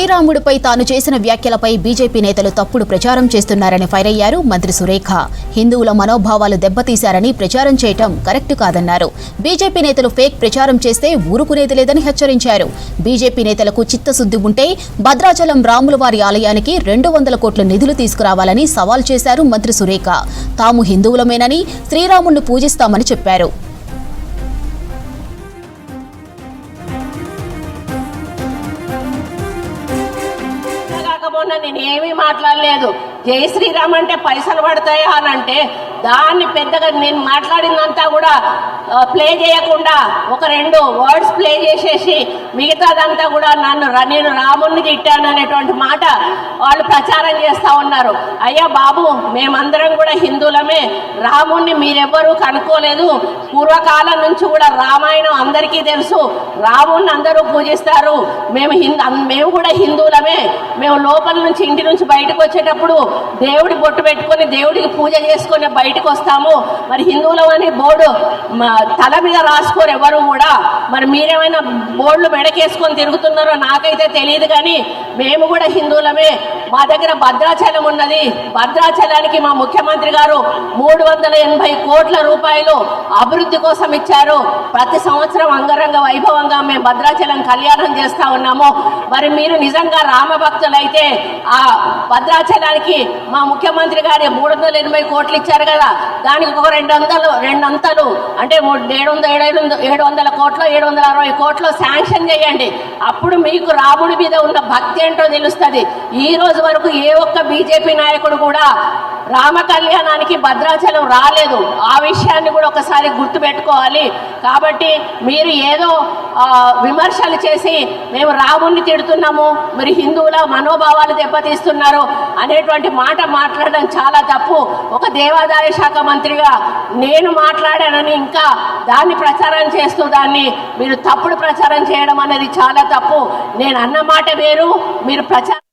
శ్రీరాముడిపై తాను చేసిన వ్యాఖ్యలపై బీజేపీ నేతలు తప్పుడు ప్రచారం చేస్తున్నారని ఫైర్ అయ్యారు మంత్రి సురేఖ. హిందువుల మనోభావాలు దెబ్బతీశారని ప్రచారం చేయటం కరెక్ట్ కాదన్నారు. బీజేపీ నేతలు ఫేక్ ప్రచారం చేస్తే ఊరుకునేది లేదని హెచ్చరించారు. బీజేపీ నేతలకు చిత్తశుద్ధి ఉంటే భద్రాచలం రాములవారి ఆలయానికి 200 కోట్ల నిధులు తీసుకురావాలని సవాల్ చేశారు మంత్రి సురేఖ. తాము హిందువులమేనని శ్రీరాముడిని పూజిస్తామని చెప్పారు. నేనేమీ మాట్లాడలేదు. జై శ్రీరామ్ అంటే పైసలు పడతాయా అని అంటే దాన్ని పెద్దగా నేను మాట్లాడిందంతా కూడా ప్లే చేయకుండా ఒక 2 వర్డ్స్ ప్లే చేసేసి మిగతాదంతా కూడా నేను రాముణ్ణి తిట్టాను అనేటువంటి మాట వాళ్ళు ప్రచారం చేస్తూ ఉన్నారు. అయ్యా బాబు, మేమందరం కూడా హిందువులమే. రాముణ్ణి మీరెవ్వరూ కనుక్కోలేదు. పూర్వకాలం నుంచి కూడా రామాయణం అందరికీ తెలుసు. రాముణ్ణి అందరూ పూజిస్తారు. మేము కూడా హిందువులమే. మేము లోపల నుంచి ఇంటి నుంచి బయటకు వచ్చేటప్పుడు దేవుడి బొట్టు పెట్టుకొని దేవుడికి పూజ చేసుకొని బయటకు వస్తాము. మరి హిందువులం అని బోర్డు తల మీద రాసుకోరు ఎవరు కూడా. మరి మీరేమైనా బోర్డులు మెడకేసుకొని తిరుగుతున్నారో నాకైతే తెలియదు, కానీ మేము కూడా హిందువులమే. మా దగ్గర భద్రాచలం ఉన్నది. భద్రాచలానికి మా ముఖ్యమంత్రి గారు 380 కోట్ల రూపాయలు అభివృద్ధి కోసం ఇచ్చారు. ప్రతి సంవత్సరం అంగరంగ వైభవంగా మేము భద్రాచలం కళ్యాణం చేస్తా ఉన్నాము. మరి మీరు నిజంగా రామభక్తులైతే ఆ భద్రాచలానికి మా ముఖ్యమంత్రి గారు 380 కోట్లు ఇచ్చారు కదా, దానికి ఒక 2 అంతలు అంటే 700 కోట్లు 760 కోట్లు శాంక్షన్ చేయండి. అప్పుడు మీకు రాముడి మీద ఉన్న భక్తి ఏంటో తెలుస్తుంది. ఈ రోజు వరకు ఏ ఒక్క బీజేపీ నాయకుడు కూడా రామ కళ్యాణానికి భద్రాచలం రాలేదు. ఆ విషయాన్ని కూడా ఒకసారి గుర్తుపెట్టుకోవాలి. కాబట్టి మీరు ఏదో విమర్శలు చేసి మేము రాముణ్ణి తిడుతున్నాము, మరి హిందువుల మనోభావాలు దెబ్బతీస్తున్నారు అనేటువంటి మాట మాట్లాడడం చాలా తప్పు. ఒక దేవాదాయ శాఖ మంత్రిగా నేను మాట్లాడానని ఇంకా దాన్ని ప్రచారం చేస్తూ దాన్ని మీరు తప్పుడు ప్రచారం చేయడం అనేది చాలా తప్పు. నేను అన్న మాట వేరు, మీరు ప్రచారం